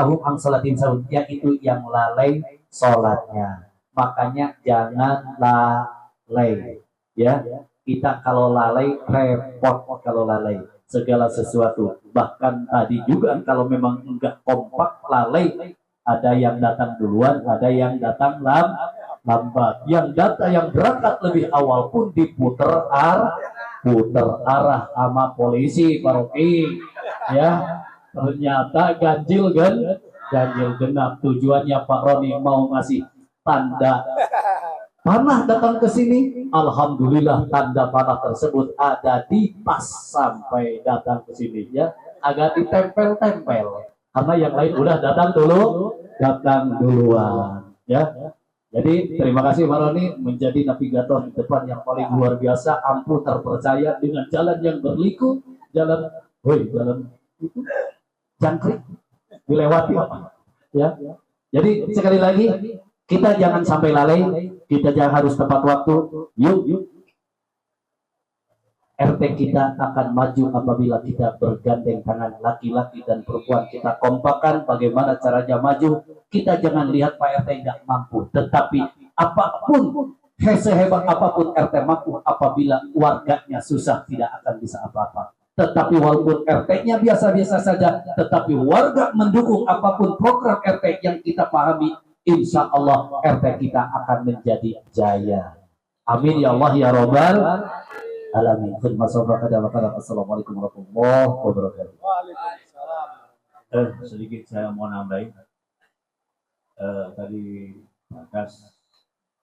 hum an salatihim sahun, yaitu yang lalai sholatnya. Makanya jangan lalai. Ya, kita kalau lalai repot kalau lalai segala sesuatu. Bahkan tadi juga kalau memang enggak kompak lalai, ada yang datang duluan, ada yang datang lambat. Yang berangkat lebih awal pun diputer arah sama polisi paroki. Ya, ternyata ganjil genap. Tujuannya Pak Roni mau ngasih tanda panah datang ke sini. Alhamdulillah tanda panah tersebut ada di tas sampai datang ke sini, ya. Agak ditempel-tempel karena yang lain udah datang duluan, ya. Jadi terima kasih Pak Roni menjadi navigator di depan yang paling luar biasa, ampuh terpercaya dengan jalan yang berliku, jalan itu jangkrik dilewati, ya. Jadi sekali lagi kita jangan sampai lalai, kita jangan harus tepat waktu. Yuk. RT kita akan maju apabila kita bergandeng tangan, laki-laki dan perempuan kita kompakan. Bagaimana caranya maju? Kita jangan lihat Pak RT nggak mampu, tetapi apapun, sehebat apapun RT mampu, apabila warganya susah tidak akan bisa apa-apa. Tetapi walaupun RT-nya biasa-biasa saja, tetapi warga mendukung apapun program RT yang kita pahami, insya Allah RT kita akan menjadi jaya. Amin ya Allah ya Rabbal alamin. Assalamualaikum warahmatullahi wabarakatuh. Sedikit saya mau nambahin. Tadi Bagas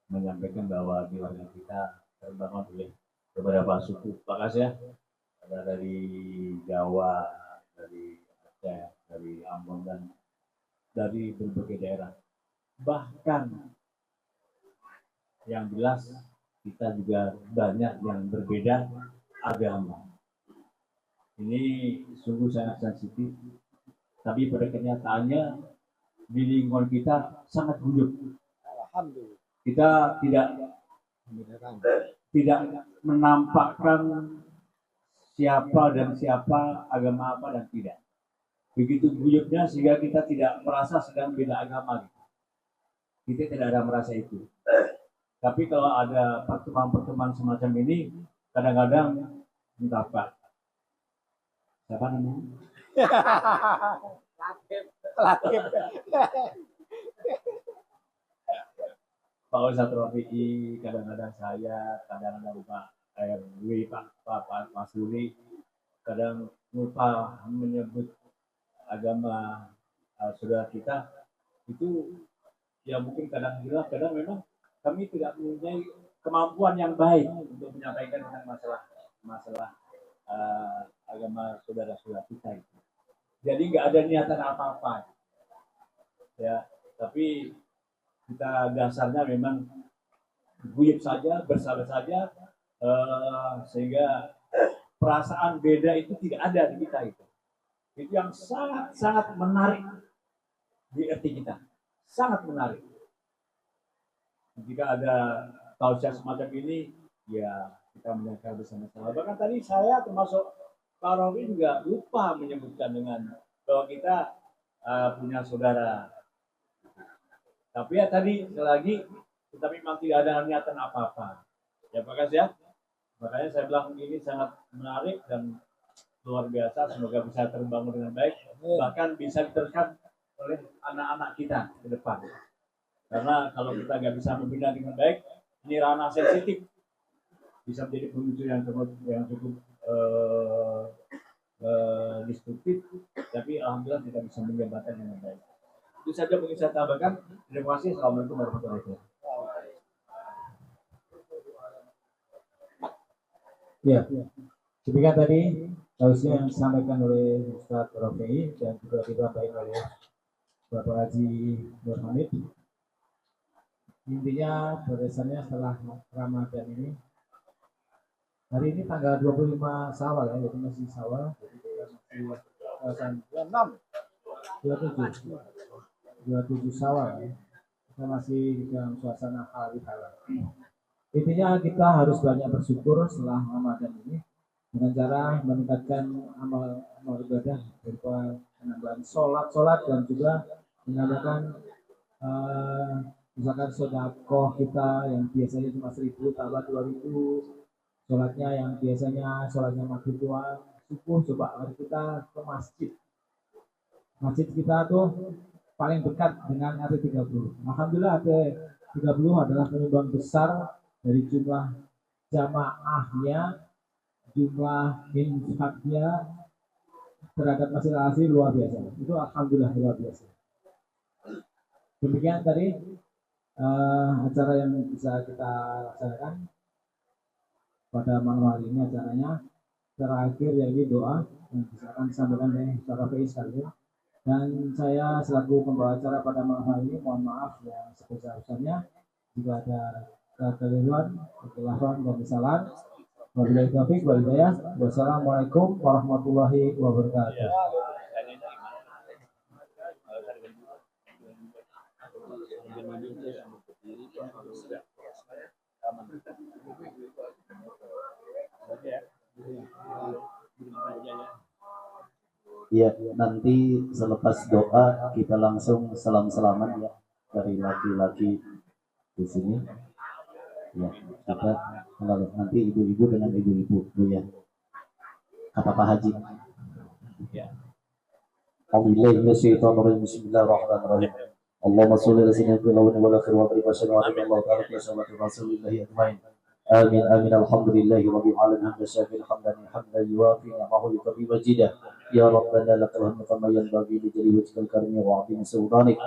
menyampaikan bahwa di warga kita terbangun oleh beberapa suku Bagas ya, ada dari Jawa, dari Aceh, dari Ambon dan dari berbagai daerah. Bahkan yang jelas kita juga banyak yang berbeda agama. Ini sungguh sangat sensitif, tapi pada kenyataannya di lingkungan kita sangat guyup. Kita tidak menampakkan siapa dan siapa, agama apa dan tidak. Begitu guyupnya sehingga kita tidak merasa sedang beda agama. Kita tidak ada merasa itu. Tapi kalau ada pertemuan-pertemuan semacam ini, kadang-kadang entah Pak, siapa namanya? Lakib. Pak Ustadz Rafi'i, kadang-kadang saya, kadang-kadang Pak RW, Pak Masuri, kadang lupa menyebut agama saudara kita, itu ya mungkin kadang hilaf, kadang memang kami tidak mempunyai kemampuan yang baik untuk menyampaikan tentang masalah agama saudara-saudara kita itu. Jadi nggak ada niatan apa-apa, ya. Tapi kita dasarnya memang guyup saja, bersahabat saja, sehingga perasaan beda itu tidak ada di kita itu. Itu yang sangat menarik di arti kita, sangat menarik. Jika ada tausiah semacam ini, ya kita menjaga bersama-sama. Bahkan tadi saya termasuk Pak Rofi juga lupa menyebutkan dengan bahwa kita punya saudara. Tapi ya tadi sekali lagi kita memang tidak ada niatan apa-apa. Ya Pak Kas ya. Makanya saya bilang ini sangat menarik dan luar biasa. Semoga bisa terbangun dengan baik. Bahkan bisa diteruskan oleh anak-anak kita ke depan. Karena kalau kita nggak bisa membina dengan baik, ini ranah sensitif. Bisa menjadi pemicu yang cukup destruktif. Tapi alhamdulillah kita bisa menjabatkan dengan baik. Itu saja mungkin saya tambahkan. Terima kasih. Assalamualaikum warahmatullahi wabarakatuh. Ya, demikian tadi tausiah yang disampaikan oleh Ustadz Rafi'i dan juga disampaikan oleh Bapak Haji Nur Hamid. Intinya berdasarnya setelah Ramadan ini, hari ini tanggal 25 Syawal ya, jadi masih Syawal, jadi kita masih 27 Syawal ya. Kita masih dalam suasana halal. Intinya kita harus banyak bersyukur setelah Ramadan ini dengan cara meningkatkan amal ibadah berupa penambahan sholat dan juga menambahkan misalkan sedekah kita yang biasanya cuma 1.000 tambah 2.000, sholatnya yang biasanya sholatnya maghrib doang, subuh coba hari kita ke masjid kita tuh paling dekat dengan RT 30. Alhamdulillah RT 30 adalah penyumbang besar dari jumlah jamaahnya, jumlah infaknya terhadap masjid Al-Azhar luar biasa. Itu alhamdulillah luar biasa. Demikian tadi acara yang bisa kita laksanakan pada malam hari ini. Acaranya terakhir yaitu doa yang bisa akan disampaikan oleh Ustaz Rafi'i sekalian. Dan saya selaku pembawa acara pada malam hari ini mohon maaf yang sebesar-besarnya jika ada kekeliruan, kesalahan dan kesalahan. Wabillahi taufiq wal hidayah. Wassalamualaikum warahmatullahi wabarakatuh. Ya, nanti selepas doa kita langsung salam-salaman ya dari laki-laki di sini. Ya, kita nanti ibu-ibu dengan ibu-ibu Bu ya. Kata Pak Haji. Ya. Bismillahirrahmanirrahim. Allahumma sholli ala sayyidina Muhammad wa ala alihi wa sahbihi wa sallam. Rasulillahi ajmain. Amin amin alhamdulillahi rabbil alamin hamdan syakiran hamdan yuwafi ni'amahu yukafi majidah. Ya Rabbana lakal hamdu kama yanbaghi li jalali wajhikal karim wa 'azimi sultanik.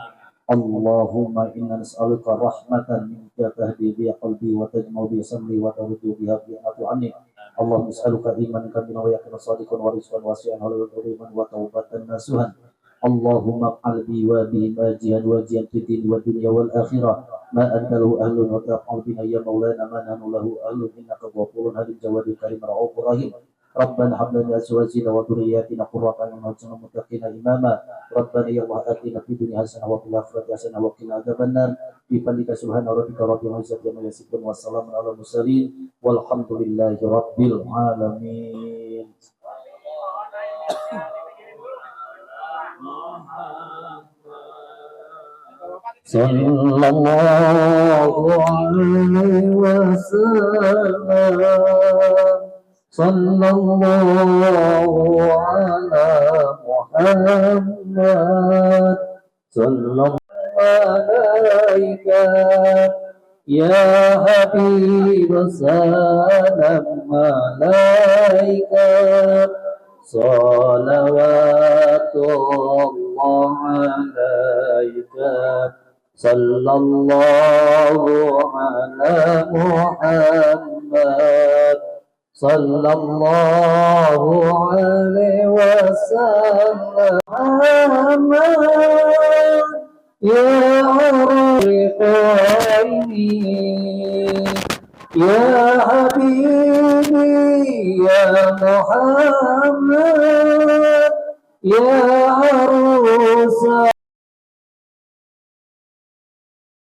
Allahumma inna nas'aluka rahmatan minka tahdi bi qalbi wa tajma'u bi samri wa taruddu biha bi anni. Allahumma nas'aluka imanan kamilan wa yaqinan shadiqan wa rizqan wasi'an wa ridwan wa taubatan nasuhan. Allahumma qalbi wa bi majihan wa jihan fi din wa dunya wal akhirah ma anta lahu ahlun wa taqul bina ya maulana ma nahnu lahu ahlun innaka ghafurun halim jawadul karim raufur rahim. ربنا هب لنا من ازواجنا وذرياتنا قرة اعين واجعلنا للمتقين اماما ربنا يا الله اتنا في الدنيا حسنه وفي الاخره حسنه وقنا عذاب النار بفضلك سبحان ربك رب العزه عما يصفون والسلام على المرسلين والحمد لله رب العالمين. Sallallahu alaihi wasallam. Sallallahu ala Muhammad. Sallallahu alaika ya Habib salam alaika. Salawatullah alaika. Sallallahu ala Muhammad. Sallallahu alaihi wasallam. Ya Rafiqaini ya Habibi ya Muhammad ya Arusa